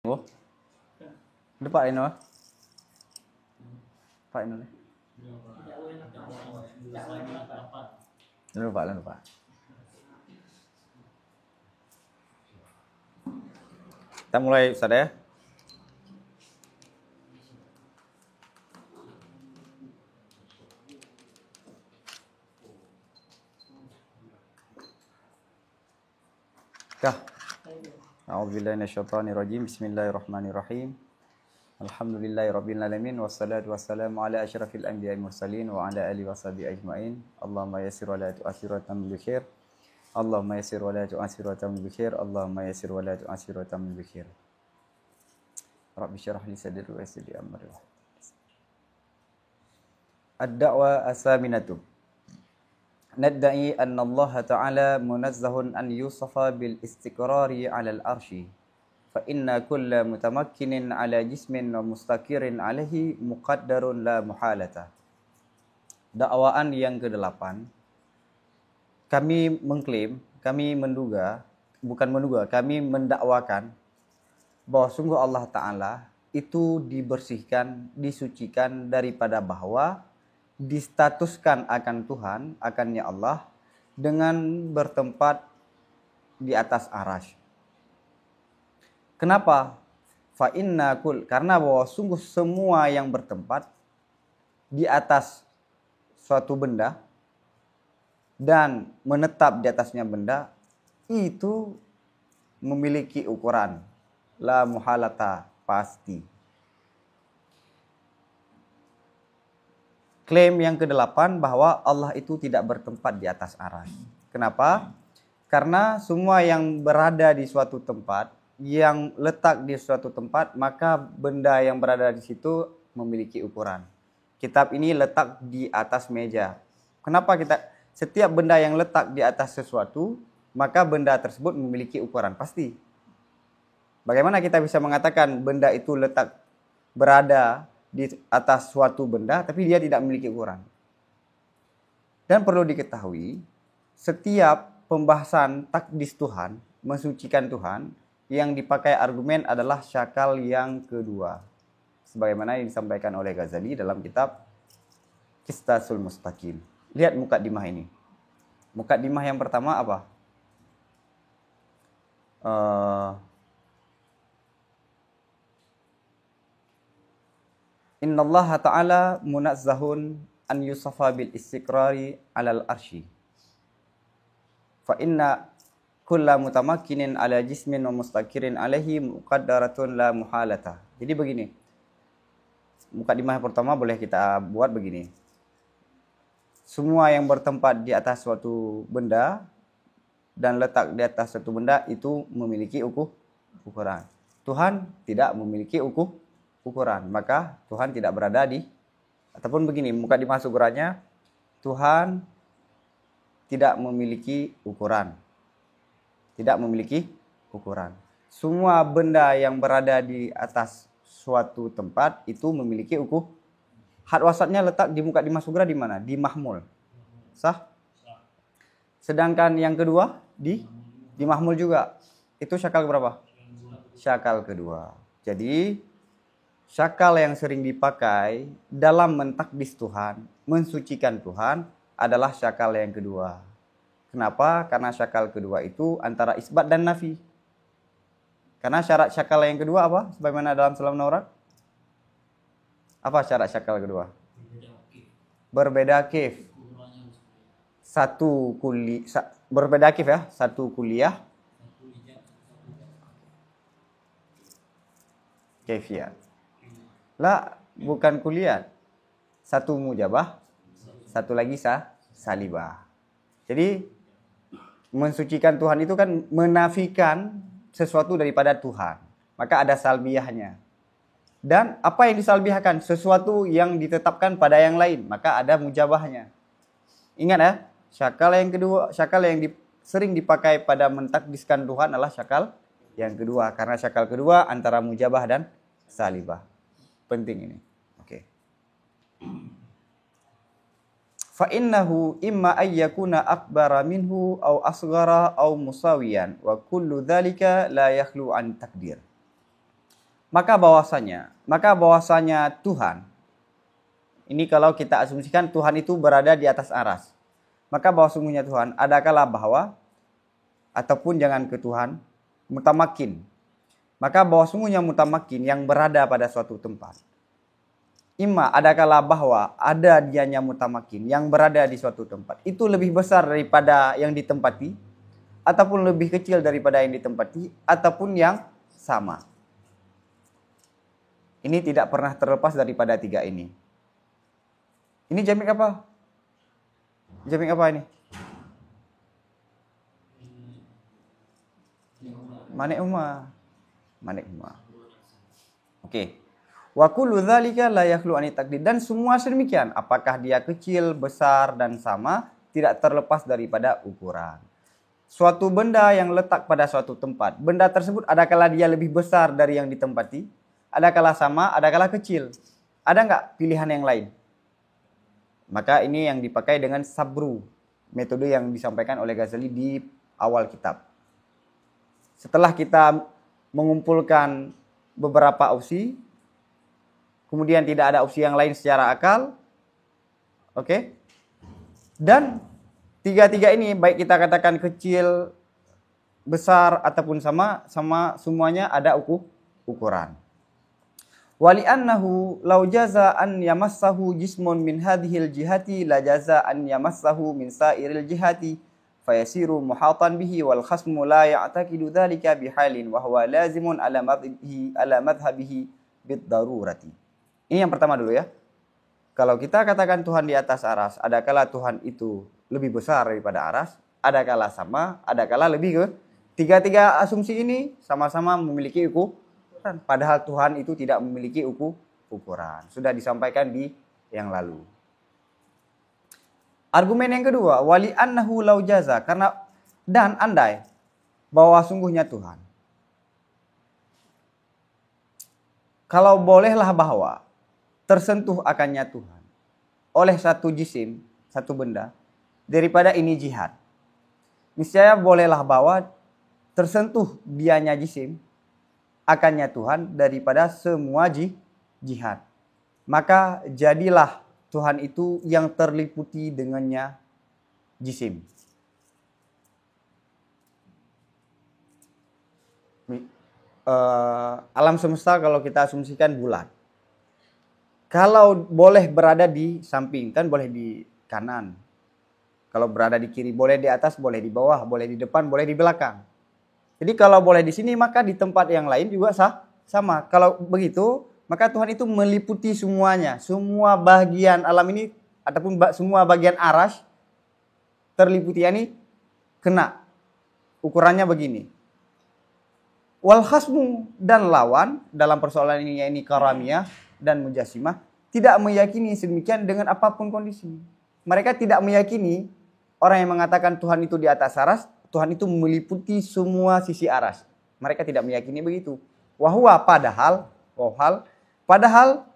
Oh, depan ini mah. Pak ini. Lupa. Kita mulai Ustaz ya. Kah. A'udzubillahi minasyaitonirrajim. Bismillahirrahmanirrahim. Alhamdulillahirabbil alamin wassalatu wassalamu ala asyrafil anbiya'i mursalin wa ala alihi washabihi ajmain. Allahumma yassir wa la tu'assir wa tamim bi khair. Allahumma yassir wa la tu'assir wa tamim bi khair. Allahumma yassir wa la tu'assir wa tamim bi khair. Rabbi syrah li sadri wa yassir li amri. Ad-da'wa as-saminatu. Nadda'i anna Allah Ta'ala munazzahun an yusafa bil istiqrari 'ala al-'arsy. Fa inna kulla mutamakkinin 'ala jismin wa mustaqirin 'alaihi muqaddarun la muhalata. Dakwaan yang ke-8. Kami mengklaim, kami mendakwakan bahwa sungguh Allah Ta'ala itu dibersihkan, disucikan daripada bahwa distatuskan akan Tuhan, akannya Allah dengan bertempat di atas arasy. Kenapa? Karena bahwa sungguh semua yang bertempat di atas suatu benda dan menetap di atasnya benda itu memiliki ukuran la muhalata, pasti. Klaim yang ke-8 bahwa Allah itu tidak bertempat di atas arasy. Kenapa? Karena semua yang berada di suatu tempat, yang letak di suatu tempat, maka benda yang berada di situ memiliki ukuran. Kitab ini letak di atas meja. Kenapa setiap benda yang letak di atas sesuatu, maka benda tersebut memiliki ukuran, pasti. Bagaimana kita bisa mengatakan benda itu berada di atas suatu benda, tapi dia tidak memiliki ukuran? Dan perlu diketahui, setiap pembahasan takdis Tuhan, mensucikan Tuhan, yang dipakai argumen adalah syakal yang kedua. Sebagaimana yang disampaikan oleh Ghazali dalam kitab Qistasul Mustaqim. Lihat mukaddimah ini. Mukaddimah yang pertama apa? Innallaha ta'ala munazzahun an yusafa bil istiqrari 'alal arsy. Fa inna kulla mutamakkinin 'ala jismin wa mustaqirin 'alaihi muqaddaratun la muhalata. Jadi begini. Mukadimah pertama boleh kita buat begini. Semua yang bertempat di atas suatu benda dan letak di atas suatu benda itu memiliki ukuran. Tuhan tidak memiliki ukuran, maka Tuhan tidak berada di, ataupun begini, mukadimah ukurannya, Tuhan tidak memiliki ukuran. Tidak memiliki ukuran. Semua benda yang berada di atas suatu tempat itu memiliki ukuran. Had wasatnya letak di mukadimah sugra di mana? Di mahmul. Sah? Sedangkan yang kedua di mahmul juga. Itu syakal berapa? Syakal kedua. Jadi syakal yang sering dipakai dalam mentakdis Tuhan, mensucikan Tuhan adalah syakal yang kedua. Kenapa? Karena syakal kedua itu antara isbat dan nafi. Karena syarat syakal yang kedua apa? Sebagaimana dalam Salam Naurat. Apa syarat syakal kedua? Berbeda kif. Berbeda kif ya. Satu kuliah. Kefiyat. Lah, bukan kuliah. Satu mujabah. Satu lagi salibah. Jadi mensucikan Tuhan itu kan menafikan sesuatu daripada Tuhan. Maka ada salbiyahnya. Dan apa yang disalbihkan? Sesuatu yang ditetapkan pada yang lain. Maka ada mujabahnya. Ingat ya, syakal yang kedua, syakal yang sering dipakai pada mentakdiskan Tuhan adalah syakal yang kedua. Karena syakal kedua antara mujabah dan salibah. Penting ini. Oke. Fa innahu imma ayyakuna akbara minhu aw asghara aw musawiyan wa kullu dzalika la yakhlu an takdir. maka bahwasanya Tuhan, ini kalau kita asumsikan Tuhan itu berada di atas aras, maka bahwa sungguhnya Tuhan ada kala bahwa, ataupun jangan ke Tuhan, mutamakin, maka bahwa sungguhnya mutamakin yang berada pada suatu tempat. Ima ada kala bahwa ada dianya mutamakin yang berada di suatu tempat itu lebih besar daripada yang ditempati, ataupun lebih kecil daripada yang ditempati, ataupun yang sama. Ini tidak pernah terlepas daripada tiga ini. Ini jamik apa? Jamik apa ini? Manik umma. Oke. Wa kullu dzalika la yakhlu ani taqdir, dan semua sedemikian, apakah dia kecil, besar dan sama, tidak terlepas daripada ukuran. Suatu benda yang letak pada suatu tempat, benda tersebut adakala dia lebih besar dari yang ditempati, adakala sama, adakala kecil. Ada enggak pilihan yang lain? Maka ini yang dipakai dengan sabru, metode yang disampaikan oleh Ghazali di awal kitab. Setelah kita mengumpulkan beberapa opsi, kemudian tidak ada opsi yang lain secara akal. Oke. Dan tiga-tiga ini baik kita katakan kecil, besar ataupun sama semuanya ada ukuran. Wali annahu law jaza an yamassahu jismun min hadhil jihati la jaza an yamassahu min sairil jihati fayasiru muhatan bihi wal khasmu la ya'taqidu dhalika bihalin wa huwa lazimun ala madhhabihi bid darurati. Ini yang pertama dulu ya. Kalau kita katakan Tuhan di atas aras, adakala Tuhan itu lebih besar daripada aras, adakala sama, adakala lebih ke. Tiga-tiga asumsi ini sama-sama memiliki ukuran. Padahal Tuhan itu tidak memiliki ukuran. Sudah disampaikan di yang lalu. Argumen yang kedua, wali annahu law jaza, karena dan andai bahwa sungguhnya Tuhan. Kalau bolehlah bahwa tersentuh akannya Tuhan oleh satu jisim, satu benda, daripada ini jihad. Niscaya bolehlah bahwa tersentuh dianya jisim akannya Tuhan daripada semua jihad. Maka jadilah Tuhan itu yang terliputi dengannya jisim. Alam semesta kalau kita asumsikan bulat. Kalau boleh berada di samping, kan boleh di kanan. Kalau berada di kiri, boleh di atas, boleh di bawah, boleh di depan, boleh di belakang. Jadi kalau boleh di sini, maka di tempat yang lain juga sama. Kalau begitu, maka Tuhan itu meliputi semuanya. Semua bagian alam ini, ataupun semua bagian aras, terliputi ini kena. Ukurannya begini. Wal khasmu, dan lawan dalam persoalan ini, yaitu karamiyah dan mujassimah, tidak meyakini sedemikian dengan apapun kondisi. Mereka tidak meyakini orang yang mengatakan Tuhan itu di atas aras, Tuhan itu meliputi semua sisi aras. Mereka tidak meyakini begitu. Wahwa padahal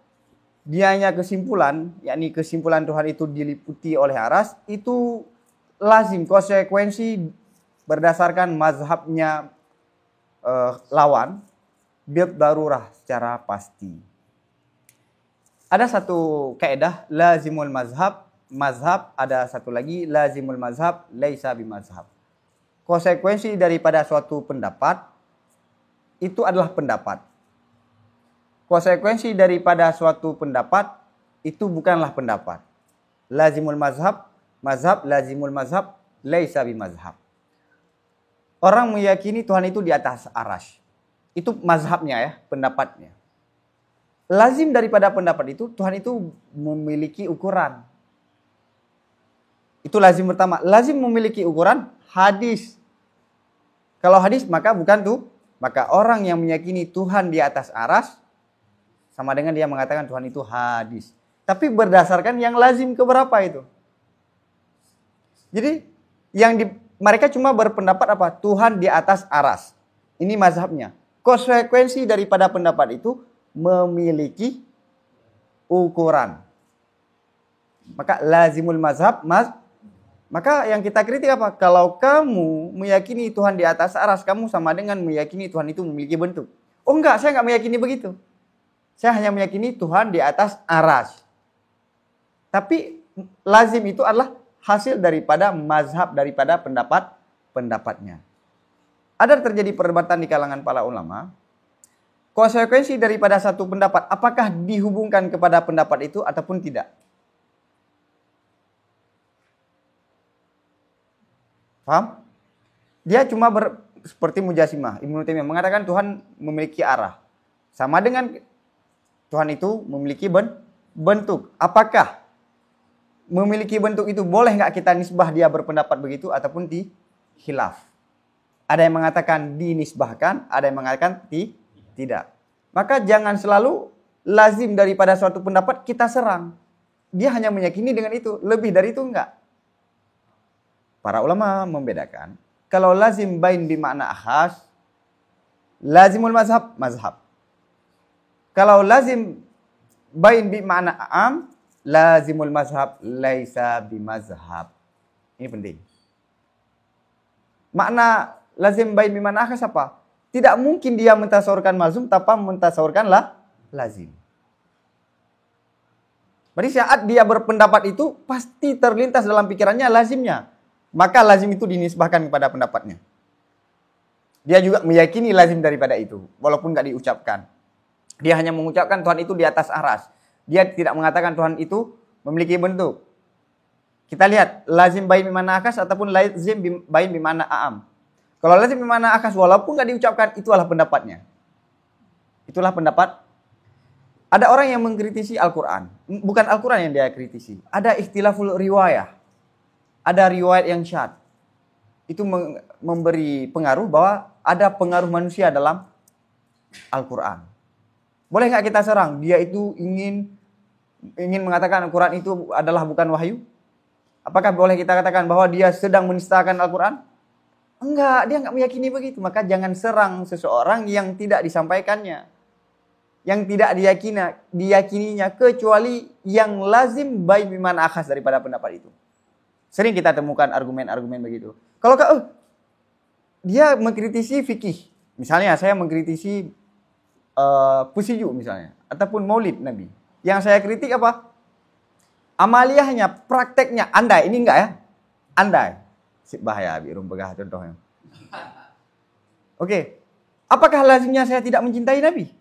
dianya kesimpulan, yakni kesimpulan Tuhan itu diliputi oleh aras, itu lazim, konsekuensi berdasarkan mazhabnya lawan, bil darurah, secara pasti. Ada satu kaidah lazimul mazhab, ada satu lagi lazimul mazhab laisa bimazhab. Konsekuensi daripada suatu pendapat itu adalah pendapat. Konsekuensi daripada suatu pendapat itu bukanlah pendapat. Lazimul mazhab lazimul mazhab laisa bimazhab. Orang meyakini Tuhan itu di atas arsy. Itu mazhabnya ya, pendapatnya. Lazim daripada pendapat itu, Tuhan itu memiliki ukuran. Itu lazim pertama. Lazim memiliki ukuran hadis. Kalau hadis maka bukan tuh. Maka orang yang meyakini Tuhan di atas aras, sama dengan dia mengatakan Tuhan itu hadis. Tapi berdasarkan yang lazim keberapa itu. Jadi mereka cuma berpendapat apa? Tuhan di atas aras. Ini mazhabnya. Konsekuensi daripada pendapat itu memiliki ukuran. Maka lazimul mazhab, maka yang kita kritik apa? Kalau kamu meyakini Tuhan di atas aras, kamu sama dengan meyakini Tuhan itu memiliki bentuk. Oh enggak, saya enggak meyakini begitu. Saya hanya meyakini Tuhan di atas arsy. Tapi lazim itu adalah hasil daripada mazhab, daripada pendapatnya. Ada terjadi perdebatan di kalangan para ulama. Konsekuensi daripada satu pendapat, apakah dihubungkan kepada pendapat itu ataupun tidak? Paham? Dia cuma seperti Mujasimah. Ibnu Taimiyah mengatakan Tuhan memiliki arah. Sama dengan Tuhan itu memiliki bentuk. Apakah memiliki bentuk itu boleh nggak kita nisbah dia berpendapat begitu ataupun di khilaf? Ada yang mengatakan dinisbahkan, ada yang mengatakan tidak. Maka jangan selalu lazim daripada suatu pendapat kita serang. Dia hanya meyakini dengan itu, lebih dari itu enggak. Para ulama membedakan, kalau lazim bain bimakna akhas, lazimul mazhab, mazhab. Kalau lazim bain bimakna am, lazimul mazhab, laisa bimazhab. Ini penting. Makna lazim bain bimakna akhas apa? Tidak mungkin dia mentasawurkan mazhum tanpa mentasawurkan lazim. Berarti saat dia berpendapat itu pasti terlintas dalam pikirannya lazimnya. Maka lazim itu dinisbahkan kepada pendapatnya. Dia juga meyakini lazim daripada itu, walaupun nggak diucapkan. Dia hanya mengucapkan Tuhan itu di atas aras. Dia tidak mengatakan Tuhan itu memiliki bentuk. Kita lihat lazim bain bimana akas ataupun lazim bain bimana a'am. Kalau lazim bimana akas walaupun nggak diucapkan, itulah pendapatnya. Itulah pendapat. Ada orang yang mengkritisi Al-Quran. Bukan Al-Quran yang dia kritisi. Ada ikhtilaful riwayah. Ada riwayat yang syad. Itu memberi pengaruh bahwa ada pengaruh manusia dalam Al-Quran. Boleh nggak kita serang? Dia itu ingin mengatakan Al-Quran itu adalah bukan wahyu? Apakah boleh kita katakan bahwa dia sedang menistakan Al-Quran? Enggak, dia enggak meyakini begitu. Maka jangan serang seseorang yang tidak disampaikannya. Yang tidak diyakininya kecuali yang lazim baik bimana akhas daripada pendapat itu. Sering kita temukan argumen-argumen begitu. Kalau dia mengkritisi fikih. Misalnya saya mengkritisi pusiju misalnya. Ataupun maulid Nabi. Yang saya kritik apa? Amaliyahnya, prakteknya. Andai, ini enggak ya? Andai. Bahaya, birum begah contohnya. Oke. Apakah lazimnya saya tidak mencintai Nabi?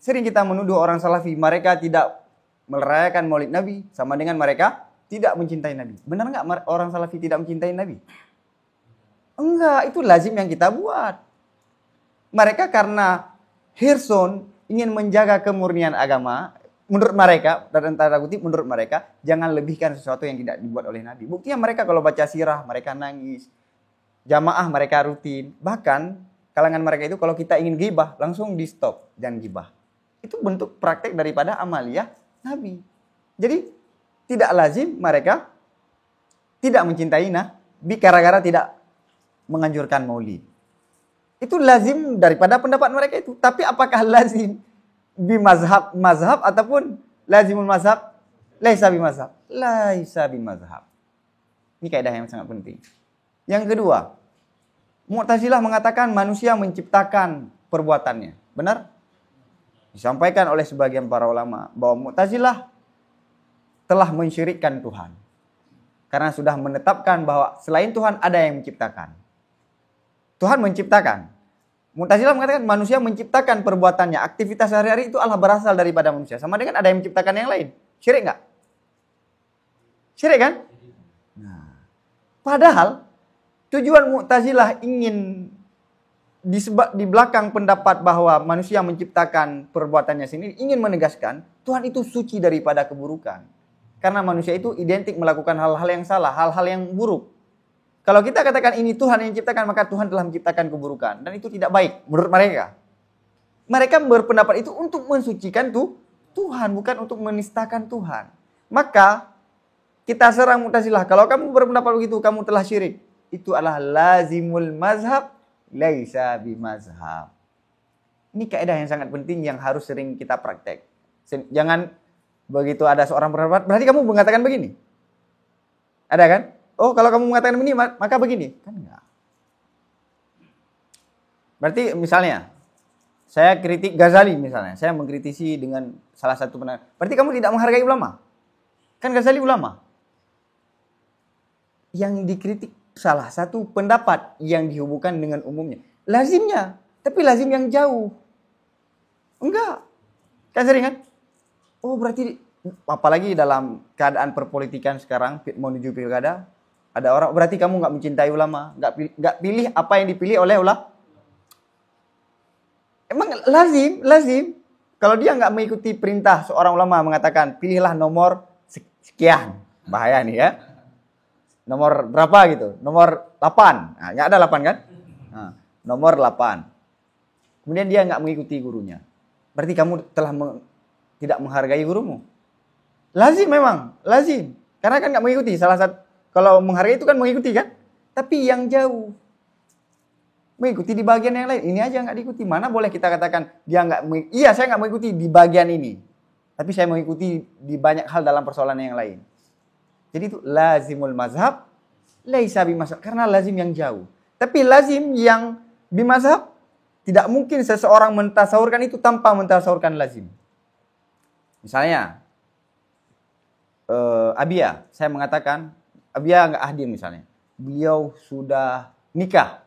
Sering kita menuduh orang salafi, mereka tidak merayakan maulid Nabi sama dengan mereka tidak mencintai Nabi. Benar enggak orang salafi tidak mencintai Nabi? Enggak, itu lazim yang kita buat. Mereka karena hirsun ingin menjaga kemurnian agama, menurut mereka, dan tanda kutip menurut mereka, jangan lebihkan sesuatu yang tidak dibuat oleh Nabi. Buktinya mereka kalau baca sirah, mereka nangis. Jamaah mereka rutin. Bahkan kalangan mereka itu kalau kita ingin ghibah, langsung di stop, jangan ghibah. Itu bentuk praktek daripada amaliyah Nabi. Jadi tidak lazim mereka tidak mencintai Nabi gara-gara tidak menganjurkan maulid. Itu lazim daripada pendapat mereka itu. Tapi apakah lazim mazhab ataupun lazimul mazhab? Laisa bimazhab. Laisa bimazhab. Ini kaidah yang sangat penting. Yang kedua, Mu'tazilah mengatakan manusia menciptakan perbuatannya. Benar? Disampaikan oleh sebagian para ulama bahwa Mu'tazilah telah mensyirikkan Tuhan. Karena sudah menetapkan bahwa selain Tuhan ada yang menciptakan. Tuhan menciptakan. Mu'tazilah mengatakan manusia menciptakan perbuatannya. Aktivitas sehari-hari itu adalah berasal daripada manusia. Sama dengan ada yang menciptakan yang lain. Syirik enggak? Syirik kan? Nah, padahal tujuan Mu'tazilah ingin di belakang pendapat bahwa manusia menciptakan perbuatannya sendiri, ingin menegaskan Tuhan itu suci daripada keburukan. Karena manusia itu identik melakukan hal-hal yang salah, hal-hal yang buruk. Kalau kita katakan ini Tuhan yang menciptakan, maka Tuhan telah menciptakan keburukan. Dan itu tidak baik menurut mereka. Mereka berpendapat itu untuk mensucikan Tuhan, bukan untuk menistakan Tuhan. Maka kita serang Mu'tazilah. Kalau kamu berpendapat begitu, kamu telah syirik. Itu adalah lazimul mazhab, laisa bimazhab. Ini kaidah yang sangat penting yang harus sering kita praktek. Jangan begitu ada seorang berpendapat, berarti kamu mengatakan begini. Ada kan? Oh, kalau kamu mengatakan begini, maka begini. Kan enggak. Berarti misalnya, Saya kritik Ghazali misalnya. Saya mengkritisi dengan salah satu pendapat. Berarti kamu tidak menghargai ulama. Kan Ghazali ulama. Yang dikritik salah satu pendapat yang dihubungkan dengan umumnya. Lazimnya. Tapi lazim yang jauh. Enggak. Kan sering kan? Oh berarti, apalagi dalam keadaan perpolitikan sekarang, menuju pilkada, ada orang, berarti kamu nggak mencintai ulama, nggak pilih apa yang dipilih oleh ulama. Emang lazim. Kalau dia nggak mengikuti perintah seorang ulama mengatakan, pilihlah nomor sekian, bahaya nih ya. Nomor berapa gitu? Nomor 8. Nah, nggak ada 8 kan? Nah, nomor 8. Kemudian dia nggak mengikuti gurunya. Berarti kamu telah tidak menghargai gurumu. Lazim memang, lazim. Karena kan nggak mengikuti. Salah satu, kalau menghargai itu kan mengikuti kan? Tapi yang jauh. Mengikuti di bagian yang lain. Ini aja nggak diikuti. Mana boleh kita katakan dia nggak mengikuti. Iya, saya nggak mengikuti di bagian ini. Tapi saya mengikuti di banyak hal dalam persoalan yang lain. Jadi itu lazimul mazhab, laisa bimazhab. Karena lazim yang jauh. Tapi lazim yang bimazhab, tidak mungkin seseorang mentasawurkan itu tanpa mentasawurkan lazim. Misalnya, Abia, saya mengatakan, Abia nggak hadir misalnya. Beliau sudah nikah.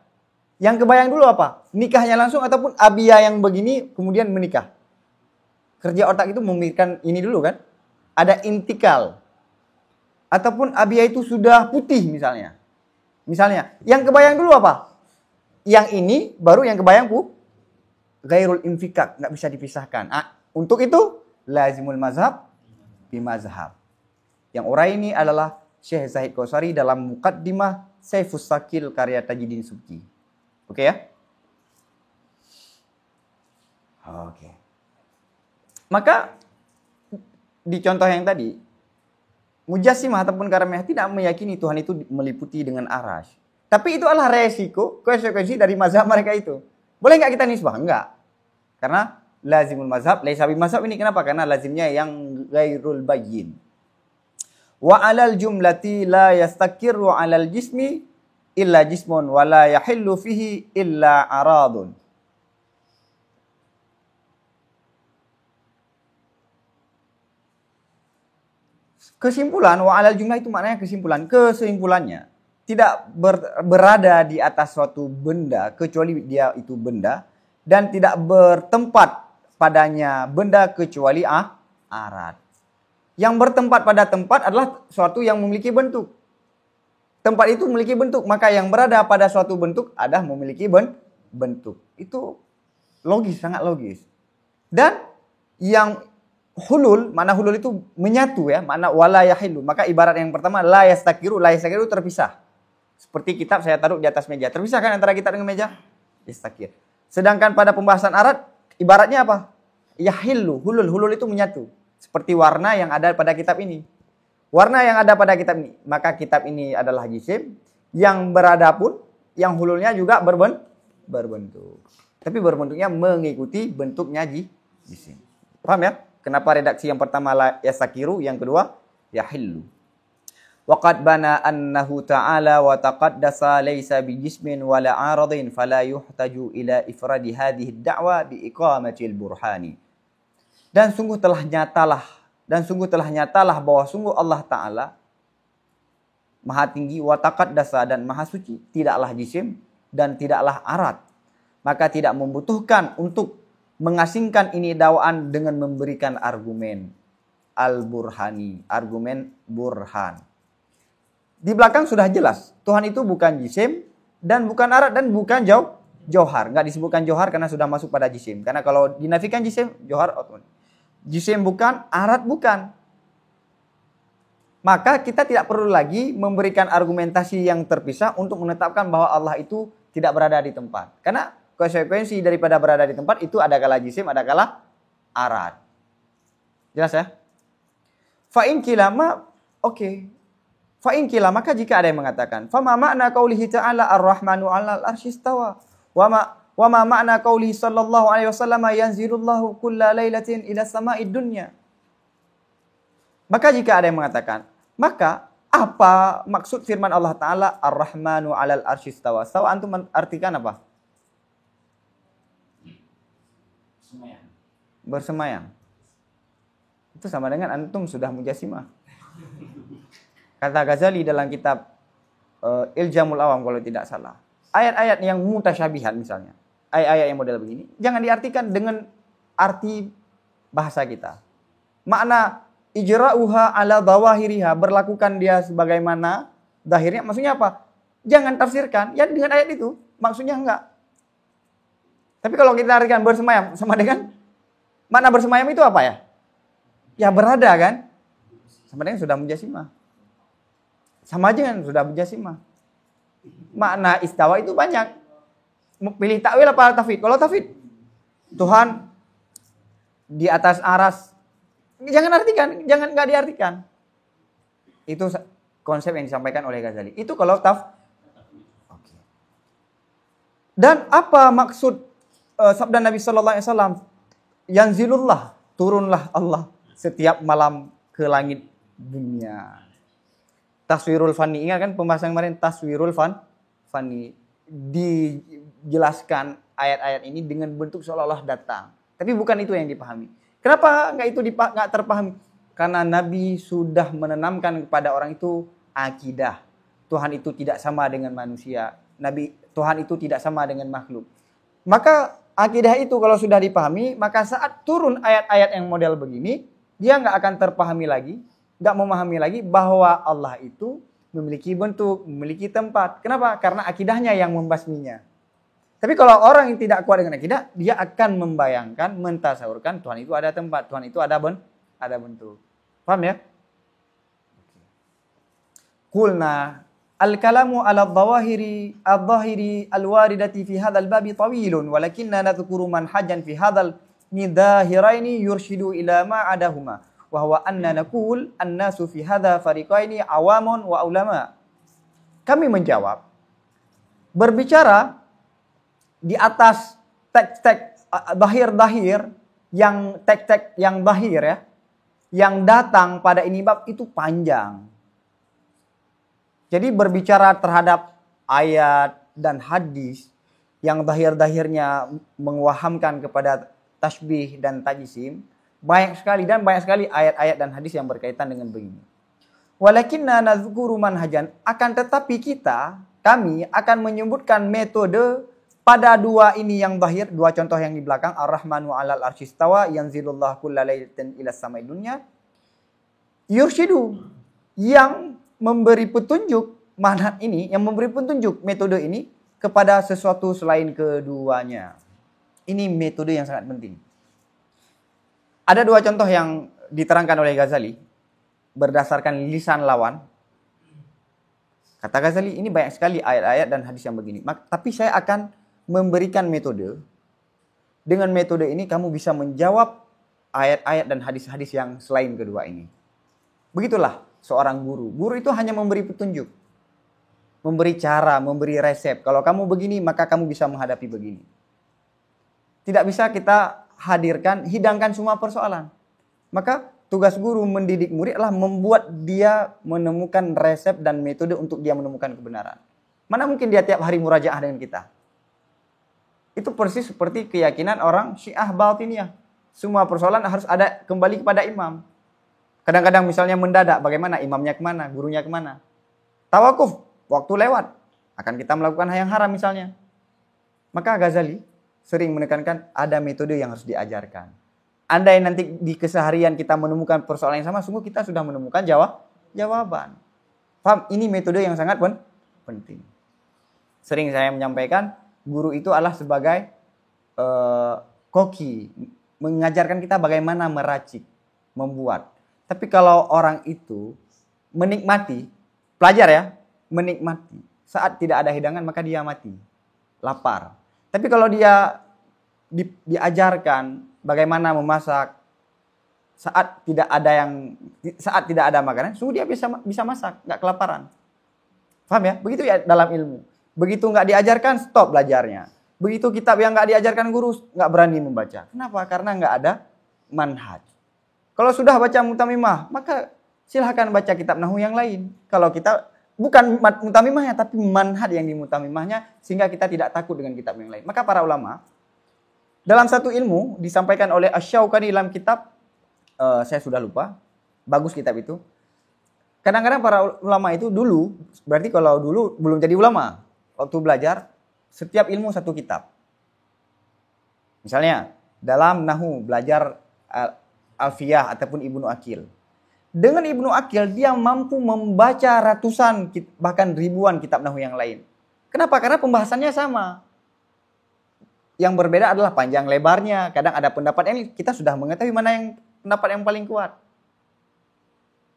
Yang kebayang dulu apa? Nikahnya langsung ataupun Abia yang begini kemudian menikah. Kerja otak itu memikirkan ini dulu kan? Ada intikal. Ataupun Abia itu sudah putih misalnya. Misalnya, yang kebayang dulu apa? Yang ini baru yang kebayang ghairul infikak, nggak bisa dipisahkan. Untuk itu lazimul mazhab bimazhab. Yang urai ini adalah Syekh Zahid Qausari dalam Muqaddimah Saifus Sakil karya Tajuddin Subki. Oke ya? Oke. Maka di contoh yang tadi, Mujassimah ataupun Karamiyah tidak meyakini Tuhan itu meliputi dengan arasy. Tapi itu adalah resiko, konsekuensi dari mazhab mereka itu. Boleh nggak kita nisbah? Enggak. Karena lazimul mazhab, laisa bimazhab ini kenapa? Karena lazimnya yang ghairul bayyin. Wa 'alal jumlati la yastakirru 'alal jismi illa jismun wa la yahillu fihi illa aradun. Kesimpulan, wa 'alal jumlah itu maknanya kesimpulan. Kesimpulannya tidak berada di atas suatu benda kecuali dia itu benda, dan tidak bertempat padanya benda kecuali arat. Yang bertempat pada tempat adalah suatu yang memiliki bentuk. Tempat itu memiliki bentuk, maka yang berada pada suatu bentuk ada memiliki bentuk. Itu logis, sangat logis. Dan yang hulul, makna hulul itu menyatu ya, makna wala yahilu. Maka ibarat yang pertama la yastakiru terpisah. Seperti kitab saya taruh di atas meja. Terpisah kan antara kitab dengan meja? Yastakir. Sedangkan pada pembahasan arat, ibaratnya apa? Yahilu, hulul itu menyatu. Seperti warna yang ada pada kitab ini. Warna yang ada pada kitab ini. Maka kitab ini adalah jisim. Yang berada pun, yang hululnya juga berbentuk. Tapi berbentuknya mengikuti bentuknya jisim. Paham ya? Kenapa redaksi yang pertama la yastakiru, yang kedua yahillu. Waqad bana annahu ta'ala wa taqaddasa laysa bijismin wala aradin fala yuhtaju ila ifradi hadhihi ad-da'wa bi iqamatil burhani. Dan sungguh telah nyatalah bahwa sungguh Allah Ta'ala Maha tinggi, wa taqaddasa dan maha suci, tidaklah jisim dan tidaklah arat. Maka tidak membutuhkan untuk mengasingkan ini dakwaan dengan memberikan argumen al-burhani, argumen burhan. Di belakang sudah jelas, Tuhan itu bukan jisim dan bukan arat dan bukan jauhar. Enggak disebutkan jauhar karena sudah masuk pada jisim. Karena kalau dinafikan jisim, jauhar otomatis. Jisim bukan, arat bukan. Maka kita tidak perlu lagi memberikan argumentasi yang terpisah untuk menetapkan bahwa Allah itu tidak berada di tempat. Karena konsekuensi daripada berada di tempat itu ada kala jisim, ada kala arat. Jelas ya? Fa'in kilama, oke. Fa'in kila, maka jika ada yang mengatakan, fama makna qaulihi ta'ala ar-Rahmanu 'alal arsy istawa, wa ma makna qaulihi sallallahu alaihi wasallam yanzilullahu kulla lailatin ila sama'id dunya. Maka jika ada yang mengatakan, maka apa maksud firman Allah Ta'ala ar-Rahmanu 'alal arsy istawa? Istawa antum artikan apa? Bersemayam. Itu sama dengan antum sudah mujassimah. Kata Ghazali dalam kitab Iljamul Awam kalau tidak salah. Ayat-ayat yang mutasyabihan misalnya. Ayat-ayat yang model begini. Jangan diartikan dengan arti bahasa kita. Makna ijra'uha ala dhawahiriha. Berlakukan dia sebagaimana zahirnya. Maksudnya apa? Jangan tafsirkan. Ya dengan ayat itu. Maksudnya enggak. Tapi kalau kita artikan bersemayam. Sama dengan makna bersemayam itu apa ya? Ya berada kan? Sama dengan sudah mujassimah. Sama aja kan sudah mujassimah. Makna istawa itu banyak. Pilih takwil apa tafwid? Kalau tafwid, Tuhan di atas aras. Jangan artikan, jangan nggak diartikan. Itu konsep yang disampaikan oleh Ghazali. Itu kalau Oke. Dan apa maksud sabda Nabi Sallallahu Alaihi Wasallam? Yanzilullah, turunlah Allah setiap malam ke langit dunia. Taswirul fani, ingat kan pembahasan kemarin taswirul fani, dijelaskan ayat-ayat ini dengan bentuk seolah-olah datang. Tapi bukan itu yang dipahami. Kenapa nggak terpahami? Karena Nabi sudah menanamkan kepada orang itu akidah. Tuhan itu tidak sama dengan manusia. Tuhan itu tidak sama dengan makhluk. Maka akidah itu kalau sudah dipahami, maka saat turun ayat-ayat yang model begini, dia nggak akan terpahami lagi. Gak memahami lagi bahwa Allah itu memiliki bentuk, memiliki tempat. Kenapa? Karena akidahnya yang membasminya. Tapi kalau orang yang tidak kuat dengan akidah, dia akan membayangkan, mentasawurkan Tuhan itu ada tempat, Tuhan itu ada bentuk. Paham ya? Qulna al-kalamu ala al-dhahiri al-waridati fi hadzal babi tawilun walakinna nadhkuru manhajan fi hadzal nidahiraini yurshidu ila ma adahuma. Wahwa anna naqul annasu fi hadza fariqaini awamun wa ulama. Kami menjawab, berbicara di atas teks-teks dahir-dahir yang teks-teks yang dahir ya, yang datang pada ini bab itu panjang. Jadi berbicara terhadap ayat dan hadis yang dahir-dahirnya mengwahamkan kepada tasbih dan tajsim, banyak sekali ayat-ayat dan hadis yang berkaitan dengan begini. Walakinna nazkuru manhajan, akan tetapi kami akan menyebutkan metode pada dua ini yang zahir, dua contoh yang di belakang, Ar-Rahmanu 'alal 'arsy istawa, yanzilullahu kullalailatan ila samai dunya. Yurshidu, yang memberi petunjuk manhaj ini, yang memberi petunjuk metode ini kepada sesuatu selain keduanya. Ini metode yang sangat penting. Ada dua contoh yang diterangkan oleh Ghazali berdasarkan lisan lawan. Kata Ghazali, ini banyak sekali ayat-ayat dan hadis yang begini. Tapi saya akan memberikan metode. Dengan metode ini kamu bisa menjawab ayat-ayat dan hadis-hadis yang selain kedua ini. Begitulah seorang guru. Guru itu hanya memberi petunjuk. Memberi cara, memberi resep. Kalau kamu begini, maka kamu bisa menghadapi begini. Tidak bisa kita hidangkan semua persoalan. Maka tugas guru mendidik murid adalah membuat dia menemukan resep dan metode untuk dia menemukan kebenaran. Mana mungkin dia tiap hari murajaah dengan kita? Itu persis seperti keyakinan orang Syiah Batiniyah. Semua persoalan harus ada kembali kepada imam. Kadang-kadang misalnya mendadak, bagaimana imamnya kemana, gurunya kemana. Tawakuf, waktu lewat, akan kita melakukan hal yang haram misalnya. Maka Ghazali sering menekankan ada metode yang harus diajarkan. Andai nanti di keseharian kita menemukan persoalan yang sama, sungguh kita sudah menemukan jawaban. Paham? Ini metode yang sangat penting. Sering saya menyampaikan, guru itu adalah sebagai koki, mengajarkan kita bagaimana meracik, membuat. Tapi kalau orang itu menikmati, pelajar ya, menikmati. Saat tidak ada hidangan maka dia mati, lapar. Tapi kalau dia diajarkan bagaimana memasak, saat tidak ada makanan, sungguh dia bisa masak, nggak kelaparan. Paham ya? Begitu ya dalam ilmu. Begitu nggak diajarkan, stop belajarnya. Begitu kitab yang nggak diajarkan guru, nggak berani membaca. Kenapa? Karena nggak ada manhaj. Kalau sudah baca mutamimah, maka silahkan baca kitab nahwu yang lain. Kalau kita bukan mutamimahnya, tapi manhaj yang di mutamimahnya, sehingga kita tidak takut dengan kitab yang lain. Maka para ulama Dalam satu ilmu disampaikan oleh Asy-Syaukani dalam kitab, saya sudah lupa, bagus kitab itu. Kadang-kadang para ulama itu dulu, berarti kalau dulu belum jadi ulama, waktu belajar, setiap ilmu satu kitab. Misalnya, dalam Nahu belajar Alfiyah ataupun Ibnu Aqil. Dengan Ibnu Aqil, dia mampu membaca ratusan, bahkan ribuan kitab Nahu yang lain. Kenapa? Karena pembahasannya sama. Yang berbeda adalah panjang lebarnya. Kadang ada pendapat yang kita sudah mengetahui mana yang pendapat yang paling kuat.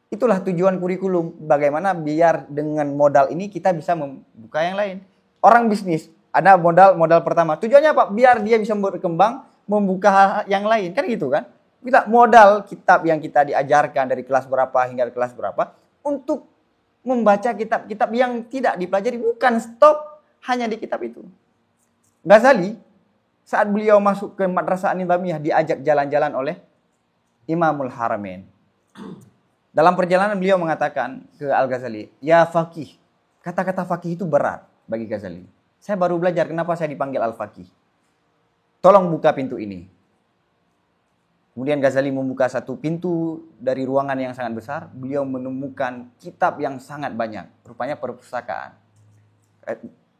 Itulah tujuan kurikulum. Bagaimana biar dengan modal ini kita bisa membuka yang lain. Orang bisnis, ada modal pertama. Tujuannya apa? Biar dia bisa berkembang, membuka yang lain. Kan gitu kan? Kita modal kitab yang kita diajarkan dari kelas berapa hingga kelas berapa. Untuk membaca kitab-kitab yang tidak dipelajari. Bukan stop hanya di kitab itu. Ghazali, saat beliau masuk ke Madrasah An-Nizamiyah, diajak jalan-jalan oleh Imamul Haramain. Dalam perjalanan beliau mengatakan ke Al-Ghazali, ya faqih. Kata-kata faqih itu berat bagi Ghazali. Saya baru belajar, kenapa saya dipanggil Al-Faqih? Tolong buka pintu ini. Kemudian Ghazali membuka satu pintu dari ruangan yang sangat besar. Beliau menemukan kitab yang sangat banyak. Rupanya perpustakaan.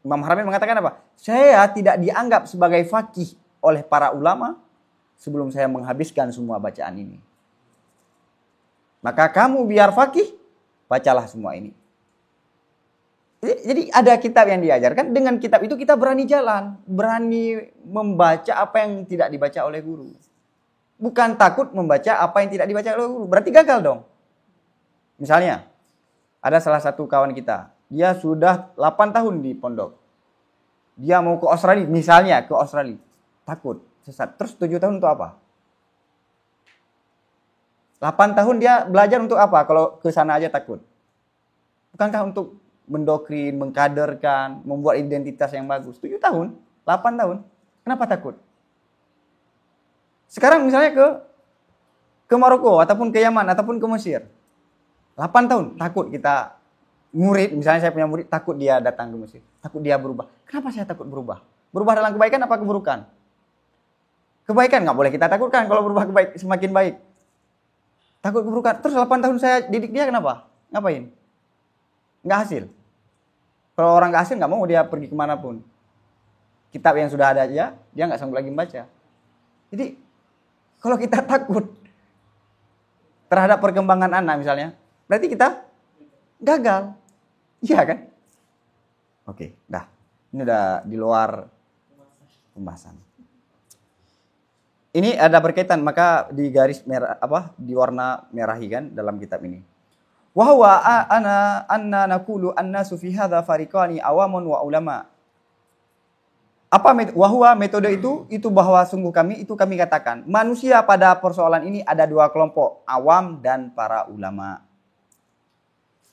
Imam Haramain mengatakan apa? Saya tidak dianggap sebagai faqih oleh para ulama sebelum saya menghabiskan semua bacaan ini. Maka kamu biar faqih, bacalah semua ini. Jadi ada kitab yang diajarkan, dengan kitab itu kita berani jalan, berani membaca apa yang tidak dibaca oleh guru. Bukan takut membaca apa yang tidak dibaca oleh guru, berarti gagal dong. Misalnya, ada salah satu kawan kita, dia sudah 8 tahun di pondok. Dia mau ke Australia, misalnya ke Australia, takut, sesat. Terus 7 tahun untuk apa? 8 tahun dia belajar untuk apa kalau ke sana aja takut? Bukankah untuk mendoktrin, mengkaderkan, membuat identitas yang bagus? 7 tahun, 8 tahun. Kenapa takut? Sekarang misalnya ke Maroko ataupun ke Yaman ataupun ke Mesir. 8 tahun takut kita murid, misalnya saya punya murid, takut dia datang ke Mesir. Takut dia berubah. Kenapa saya takut berubah? Berubah dalam kebaikan apa keburukan? Kebaikan nggak boleh kita takutkan kalau berubah semakin baik. Takut keburukan. Terus 8 tahun saya didik dia kenapa? Ngapain? Nggak hasil. Kalau orang nggak hasil nggak mau dia pergi kemanapun. Kitab yang sudah ada aja, dia nggak sanggup lagi membaca. Jadi, kalau kita takut terhadap perkembangan anak misalnya, berarti kita gagal. Iya kan? Oke, dah. Ini udah di luar pembahasan. Ini ada berkaitan, maka di garis merah diwarna merahi kan dalam kitab ini. Wa huwa anna naqulu annasu fi hadza fariqani awamun wa ulama. Apa wahwa metode itu bahwa sungguh kami katakan manusia pada persoalan ini ada 2 kelompok, awam dan para ulama.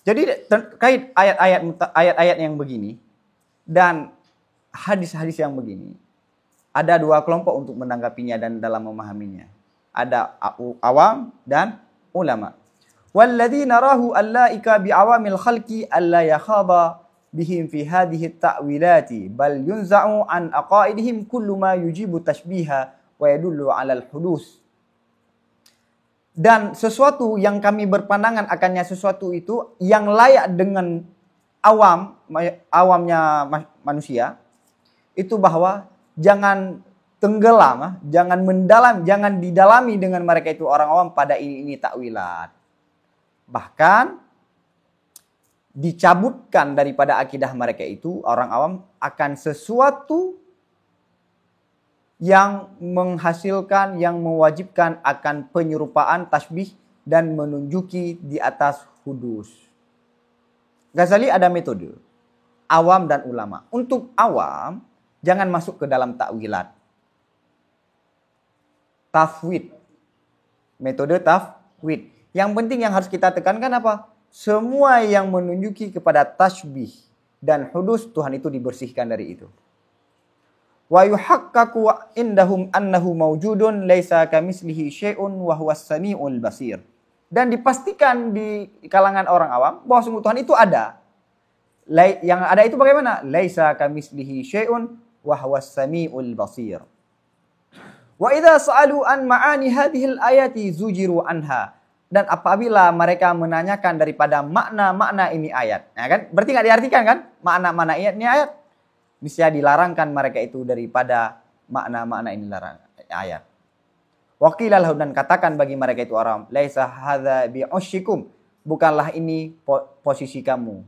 Jadi terkait ayat-ayat yang begini dan hadis-hadis yang begini, ada 2 kelompok untuk menanggapinya dan dalam memahaminya. Ada awam dan ulama. Walladzina rahu allaika bi'awamil khalqi alla yakhaba bihim fi hadhihi ta'wilati bal yunza'u an aqaidihim kullu ma yujibu tashbiha wa yadullu 'alal hudus. Dan sesuatu yang kami berpandangan akannya sesuatu itu yang layak dengan awamnya manusia, itu bahwa jangan tenggelam, jangan mendalam, jangan didalami dengan mereka itu orang awam pada ini takwilat. Bahkan dicabutkan daripada akidah mereka itu orang awam akan sesuatu yang menghasilkan, yang mewajibkan akan penyerupaan, tasbih dan menunjuki di atas hudus. Ghazali ada metode awam dan ulama. Untuk awam jangan masuk ke dalam takwilat. Tafwid. Metode tafwid. Yang penting yang harus kita tekankan apa? Semua yang menunjuki kepada tasbih dan hudus, Tuhan itu dibersihkan dari itu. Wa yuhaqqaqu indahum annahu mawjudun laisa kamitslihi syai'un wa huwas samiul basir. Dan dipastikan di kalangan orang awam bahwa sungguh Tuhan itu ada. Yang ada itu bagaimana? Laisa kamitslihi syai'un wa huwas samiul basir. Wa idza sa'alu an ma'ani hadhil ayati zujiru anha. Dan apabila mereka menanyakan daripada makna-makna ini ayat, ya kan? Berarti nggak diartikan kan? Makna-makna ini ayat. Bisa dilarangkan mereka itu daripada makna-makna ini ayat. Waqilalahu, dan katakan bagi mereka itu orang, laisa hadza bi'usyikum, bukanlah ini posisi kamu.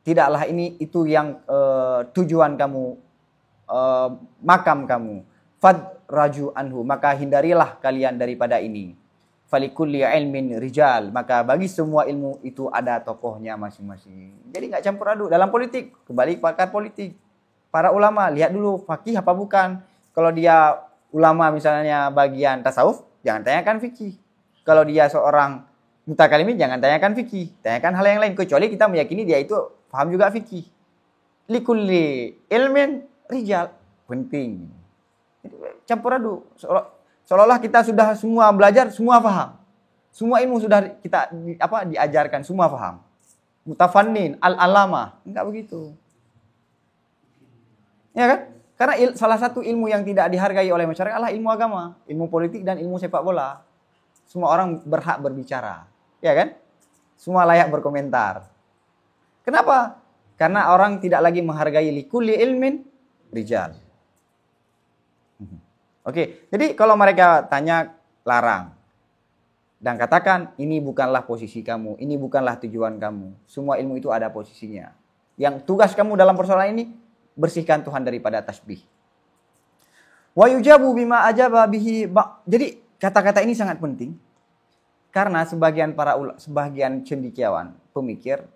Tidaklah ini itu yang tujuan kamu, makam kamu. Fadraju anhu, maka hindarilah kalian daripada ini. Falikulli ilmin rijal, maka bagi semua ilmu itu ada tokohnya masing-masing. Jadi nggak campur aduk. Dalam politik, kembali pakar politik. Para ulama, lihat dulu fakih apa bukan. Kalau dia ulama misalnya bagian tasawuf, jangan tanyakan fikih. Kalau dia seorang mutakalimin, jangan tanyakan fikih. Tanyakan hal yang lain. Kecuali kita meyakini dia itu paham juga fikih. Likulli ilmin rijal, penting. Campur aduk. Seolah-olah kita sudah semua belajar, semua paham. Semua ilmu sudah kita diajarkan, semua paham. Mutafannin, al-alama, enggak begitu. Ya kan? Karena salah satu ilmu yang tidak dihargai oleh masyarakat adalah ilmu agama, ilmu politik dan ilmu sepak bola. Semua orang berhak berbicara, ya kan? Semua layak berkomentar. Kenapa? Karena orang tidak lagi menghargai likulli ilmin rijal. Oke, jadi kalau mereka tanya, larang. Dan katakan, ini bukanlah posisi kamu, ini bukanlah tujuan kamu. Semua ilmu itu ada posisinya. Yang tugas kamu dalam persoalan ini, bersihkan Tuhan daripada tasbih. Wa yujabu bima ajaba bihi. Jadi kata-kata ini sangat penting. Karena sebagian cendekiawan, pemikir,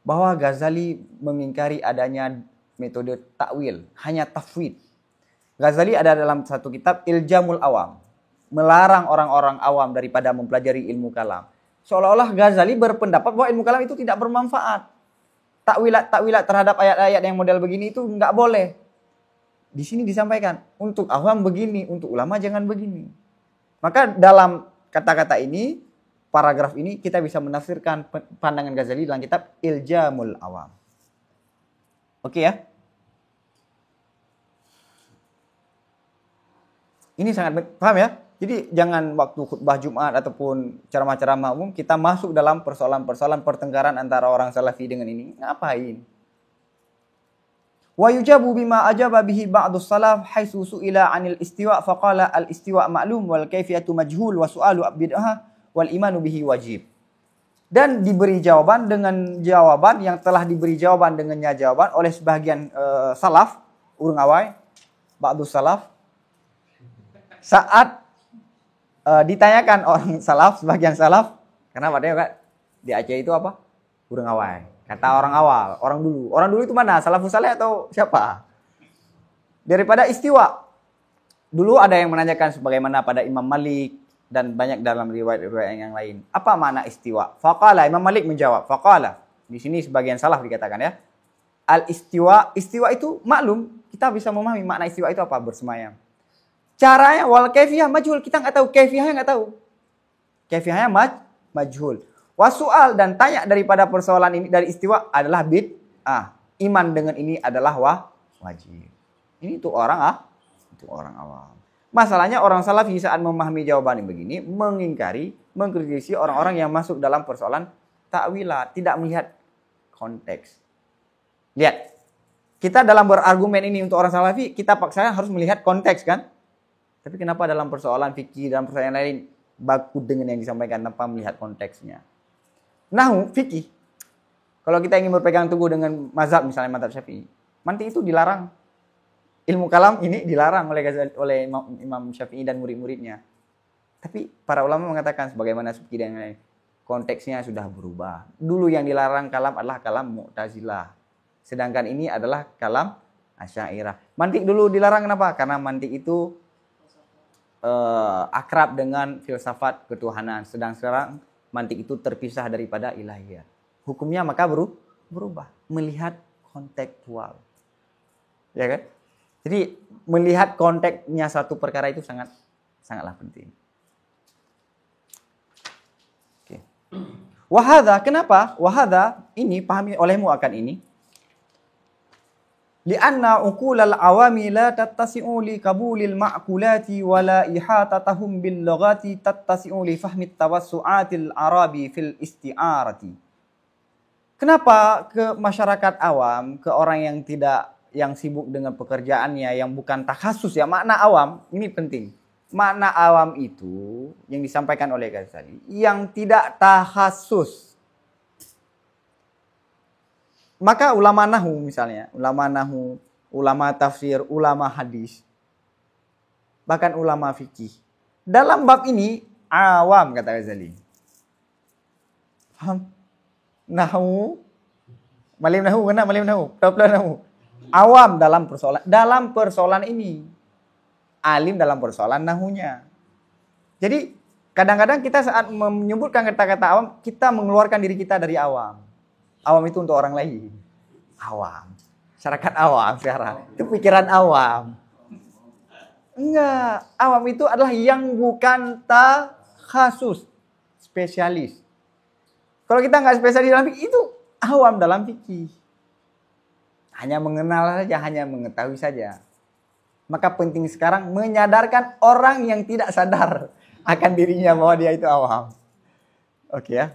bahwa Ghazali mengingkari adanya metode takwil, hanya tafwid. Ghazali ada dalam satu kitab Iljamul Awam, melarang orang-orang awam daripada mempelajari ilmu kalam. Seolah-olah Ghazali berpendapat bahwa ilmu kalam itu tidak bermanfaat. Takwilat terhadap ayat-ayat yang model begini itu nggak boleh. Di sini disampaikan untuk awam begini, untuk ulama jangan begini. Maka dalam kata-kata ini, paragraf ini kita bisa menafsirkan pandangan Ghazali dalam kitab Iljamul Awam. Oke ya? Ini sangat paham ya? Jadi jangan waktu khutbah Jumat ataupun ceramah-ceramah umum kita masuk dalam persoalan-persoalan pertengkaran antara orang salafi dengan ini. Ngapain? Wa yujabu bima ajaba bihi ba'dus salaf haitsu su'ila 'anil istiwa faqala al istiwa ma'lum wal kaifiyatu majhul wa su'alu bid'ah wal imanu bihi wajib. Dan diberi jawaban dengan jawaban yang telah diberi jawaban dengannya jawaban oleh sebagian salaf, urang awai, ba'dus salaf. Saat ditanyakan orang salaf, sebagian salaf, karena padahal kan di Aceh itu apa? Urang awai. Kata orang awal, orang dulu. Orang dulu itu mana? Salafus saleh atau siapa? Daripada istiwa. Dulu ada yang menanyakan sebagaimana pada Imam Malik dan banyak dalam riwayat-riwayat yang lain. Apa makna istiwa? Faqala, Imam Malik menjawab. Faqala. Di sini sebagian salaf dikatakan ya. Al-istiwa, istiwa itu maklum. Kita bisa memahami makna istiwa itu apa? Bersemayam. Caranya wal kaifiyah majhul, kita nggak tahu, kaifiyahnya nggak tahu. Kaifiyahnya majhul. Wasu'al, dan tanya daripada persoalan ini dari istiwa adalah bid'ah. Iman dengan ini adalah wajib. Ini untuk orang awam. Masalahnya orang salafi saat memahami jawaban ini begini, mengingkari, mengkritisi orang-orang yang masuk dalam persoalan takwilat, tidak melihat konteks. Lihat, kita dalam berargumen ini untuk orang salafi, kita paksa harus melihat konteks kan? Tapi kenapa dalam persoalan fikih, dalam persoalan lain, baku dengan yang disampaikan tanpa melihat konteksnya. Nahu, fikih. Kalau kita ingin berpegang teguh dengan mazhab, misalnya mazhab Syafi'i, mantik itu dilarang. Ilmu kalam ini dilarang oleh Imam Syafi'i dan murid-muridnya. Tapi para ulama mengatakan sebagaimana fikih dan lain, konteksnya sudah berubah. Dulu yang dilarang kalam adalah kalam Mu'tazilah. Sedangkan ini adalah kalam Asy'ariyah. Mantik dulu dilarang kenapa? Karena mantik itu akrab dengan filsafat ketuhanan. Sedang sekarang mantik itu terpisah daripada ilahiyat. Hukumnya maka berubah. Melihat kontekstual. Ya kan? Jadi melihat konteksnya satu perkara itu sangatlah penting. Oke. Wahada, kenapa? Wahada, ini pahami olehmu akan ini. Li'anna uqulal awami la tattasi'u li qabulil ma'kulati wa la ihatatahum bil lughati tattasi'u li fahmi tawassu'atil arabi fil isti'arati. Kenapa ke masyarakat awam, ke orang yang sibuk dengan pekerjaannya, yang bukan takhasus ya, makna awam, ini penting. Makna awam itu yang disampaikan oleh Ghazali, yang tidak takhasus. Maka ulama nahu misalnya, ulama tafsir, ulama hadis, bahkan ulama fikih. Dalam bab ini, awam kata Ghazali. Faham? Nahu, malim nahu, kena malim nahu, tabla nahu. Awam dalam persoalan ini. Alim dalam persoalan nahunya. Jadi kadang-kadang kita saat menyebutkan kata-kata awam, kita mengeluarkan diri kita dari awam. Awam itu untuk orang lain. Awam. Masyarakat awam sekarang. Itu pikiran awam. Enggak. Awam itu adalah yang bukan takhasus. Spesialis. Kalau kita nggak spesialis dalam fikih, itu awam dalam fikih. Hanya mengenal saja, hanya mengetahui saja. Maka penting sekarang menyadarkan orang yang tidak sadar akan dirinya bahwa dia itu awam. Oke ya.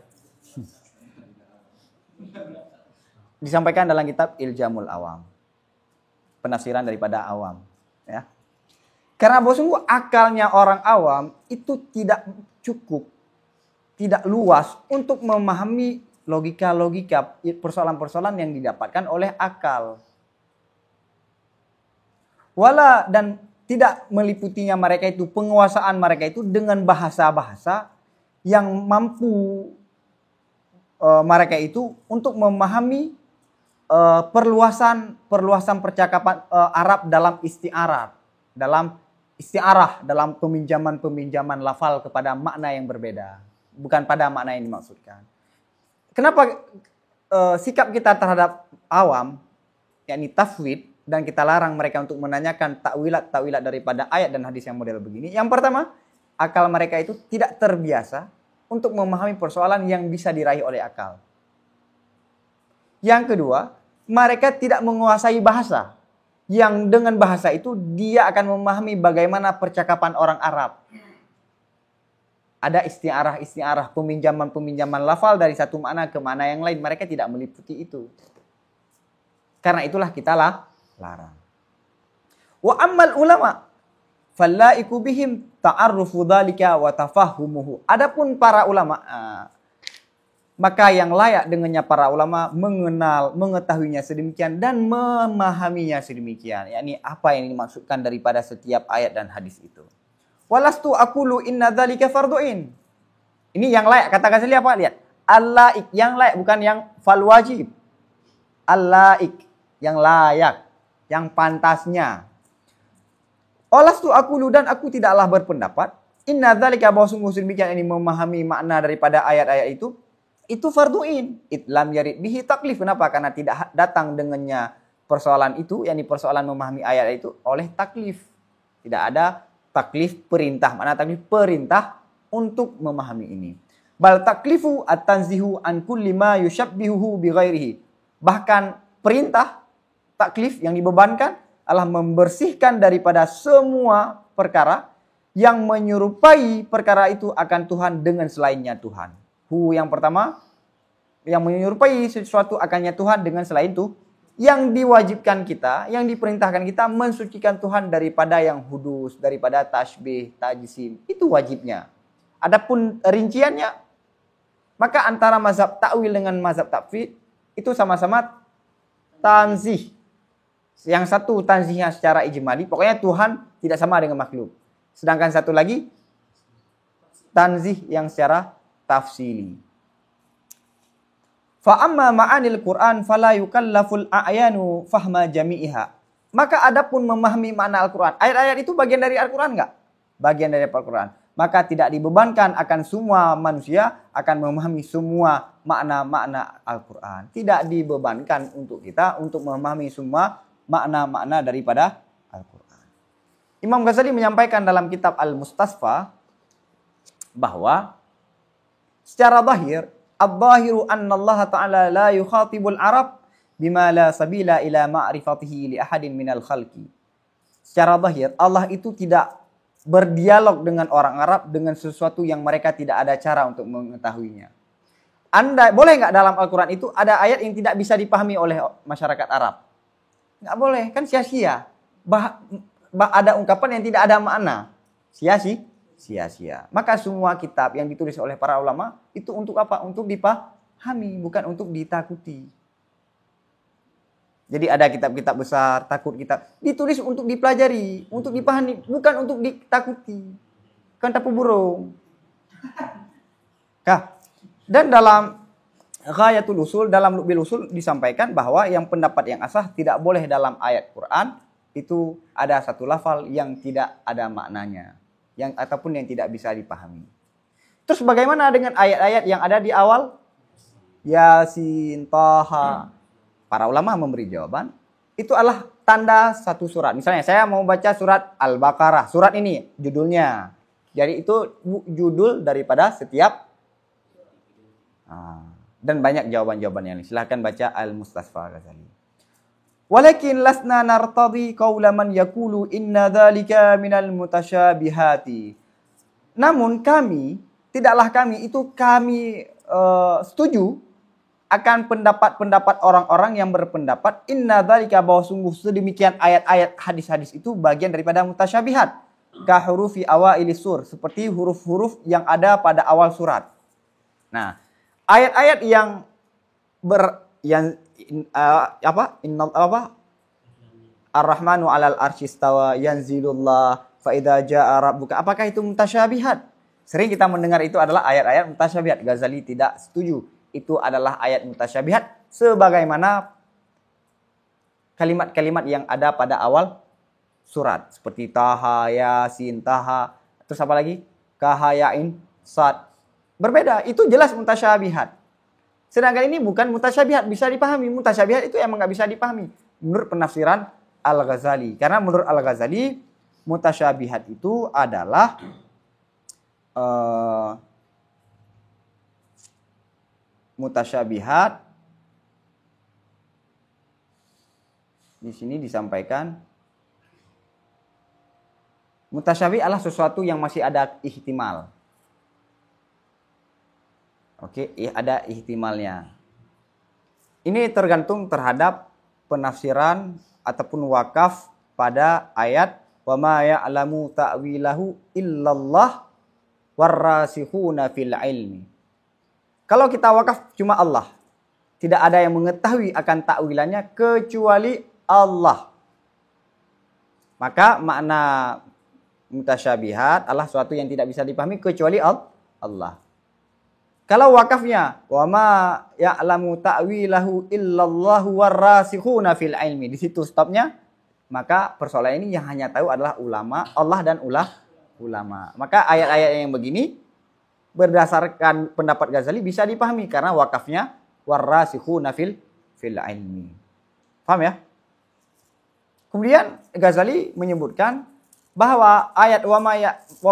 Disampaikan dalam kitab Iljamul Awam. Penafsiran daripada awam. Ya. Karena bahwa sungguh akalnya orang awam itu tidak cukup, tidak luas untuk memahami logika-logika persoalan-persoalan yang didapatkan oleh akal. Wala dan tidak meliputinya mereka itu, penguasaan mereka itu dengan bahasa-bahasa yang mampu mereka itu untuk memahami perluasan percakapan Arab dalam isti'arah, dalam peminjaman lafal kepada makna yang berbeda, bukan pada makna yang dimaksudkan. Kenapa sikap kita terhadap awam, yakni tafwid, dan kita larang mereka untuk menanyakan takwilat daripada ayat dan hadis yang model begini? Yang pertama, akal mereka itu tidak terbiasa untuk memahami persoalan yang bisa diraih oleh akal. Yang kedua, mereka tidak menguasai bahasa, yang dengan bahasa itu dia akan memahami bagaimana percakapan orang Arab. Ada istiarah, peminjaman lafal dari satu makna ke makna yang lain. Mereka tidak meliputi itu. Karena itulah kita larang. Wa ammal ulama fallaiku bihim ta'arrufu dzalika wa tafahumuhu. Adapun para ulama, maka yang layak dengannya para ulama mengenal, mengetahuinya sedemikian dan memahaminya sedemikian. Yakni apa yang dimaksudkan daripada setiap ayat dan hadis itu. Walastu aqulu inna dzalika fardhu'in. Ini yang layak, kata Ghazali apa? Lihat. Al-laik, yang layak, bukan yang fal wajib. Al-laik, yang layak, yang pantasnya. Walastu aqulu, dan aku tidaklah berpendapat inna dzalika, bahwa sungguh sedemikian ini memahami makna daripada ayat-ayat itu fardhu'in. Itlam yarid bihi taklif. Kenapa? Karena tidak datang dengannya persoalan itu, yakni persoalan memahami ayat itu oleh taklif. Tidak ada taklif perintah. Mana taklif? Perintah untuk memahami ini. Bal taklifu at-tanzihu an kulli ma yushabbihuhu bi ghairihi. Bahkan perintah taklif yang dibebankan adalah membersihkan daripada semua perkara yang menyerupai perkara itu akan Tuhan dengan selainnya Tuhan. Yang pertama, yang menyerupai sesuatu akannya Tuhan dengan selain itu. Yang diwajibkan kita, yang diperintahkan kita mensucikan Tuhan daripada yang hudus, daripada tasbih, tajsim. Itu wajibnya. Adapun rinciannya, maka antara mazhab ta'wil dengan mazhab tafwid itu sama-sama tanzih. Yang satu tanzihnya secara ijmali, pokoknya Tuhan tidak sama dengan makhluk. Sedangkan satu lagi tanzih yang secara tafsili. Fa amma ma'anil Qur'an fala yukallaful a'yanu fahma jami'iha. Maka adapun memahami makna Al-Qur'an, ayat-ayat itu bagian dari Al-Qur'an enggak? Bagian dari Al-Qur'an. Maka tidak dibebankan akan semua manusia akan memahami semua makna-makna Al-Qur'an. Tidak dibebankan untuk kita untuk memahami semua makna-makna daripada Al-Qur'an. Imam Ghazali menyampaikan dalam kitab Al-Mustasfa bahwa secara zahir, al-zahiru anna Allah Ta'ala la yukhatibul Arab bima la sabila ila ma'rifatihi li ahadin minal khalqi. Secara zahir, Allah itu tidak berdialog dengan orang Arab dengan sesuatu yang mereka tidak ada cara untuk mengetahuinya. Anda boleh nggak dalam Al-Quran itu ada ayat yang tidak bisa dipahami oleh masyarakat Arab? Nggak boleh, kan sia-sia. Ada ungkapan yang tidak ada makna. Sia-sia. Maka semua kitab yang ditulis oleh para ulama itu untuk apa? Untuk dipahami, bukan untuk ditakuti. Jadi ada kitab-kitab besar, takut kitab. Ditulis untuk dipelajari, untuk dipahami, bukan untuk ditakuti. Kan tapu burung. Dan dalam Ghayatul Usul, dalam Lubil Usul disampaikan bahwa yang pendapat yang asah tidak boleh dalam ayat Quran itu ada satu lafal yang tidak ada maknanya, ataupun yang tidak bisa dipahami. Terus bagaimana dengan ayat-ayat yang ada di awal? Yasin, Taha. Para ulama memberi jawaban, itu adalah tanda satu surat. Misalnya saya mau baca surat Al-Baqarah, surat ini judulnya. Jadi itu judul daripada setiap dan banyak jawaban-jawaban yang lain. Silahkan baca Al-Mustasfa Ghazali. Walakin lasna nartadi qawla man yaqulu inna dzalika minal mutasyabihati. Namun kami setuju akan pendapat-pendapat orang-orang yang berpendapat inna dzalika, bahwa sungguh sedemikian ayat-ayat hadis-hadis itu bagian daripada mutasyabihat. Ka hurufi awailis sur, seperti huruf-huruf yang ada pada awal surat. Nah, ayat-ayat yang Ar-Rahmanu 'alal arsy istawa yanzilullah fa idza jaa rabbuka. Apakah itu mutasyabihat? Sering kita mendengar itu adalah ayat-ayat mutasyabihat. Ghazali tidak setuju. Itu adalah ayat mutasyabihat sebagaimana kalimat-kalimat yang ada pada awal surat seperti Taha, Yasin, Taha, terus apa lagi? Kaha, Yain, Sad. Berbeda, itu jelas mutasyabihat. Sedangkan ini bukan mutasyabihat, bisa dipahami. Mutasyabihat itu emang nggak bisa dipahami menurut penafsiran Al-Ghazali. Karena menurut Al-Ghazali, mutasyabihat itu adalah mutasyabihat. Di sini disampaikan mutasyabih adalah sesuatu yang masih ada ihtimal. Oke, ada ihtimalnya. Ini tergantung terhadap penafsiran ataupun wakaf pada ayat wa ma ya'lamu ta'wilahu illallah warrasikhuna fil ilmi. Kalau kita wakaf cuma Allah, tidak ada yang mengetahui akan takwilannya kecuali Allah. Maka makna mutasyabihat adalah sesuatu yang tidak bisa dipahami kecuali Allah. Kalau wakafnya wa ma ya'lamu ta'wilahu illallahu warrasikhuna fil ilmi, di situ stopnya, maka persoalan ini yang hanya tahu adalah ulama, Allah dan ulama. Maka ayat-ayat yang begini berdasarkan pendapat Ghazali bisa dipahami karena wakafnya warrasikhuna fil ilmi. Paham ya? Kemudian Ghazali menyebutkan bahwa ayat wa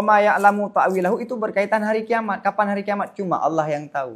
ma ya'lamu ta'wilahu itu berkaitan hari kiamat. Kapan hari kiamat? Cuma Allah yang tahu.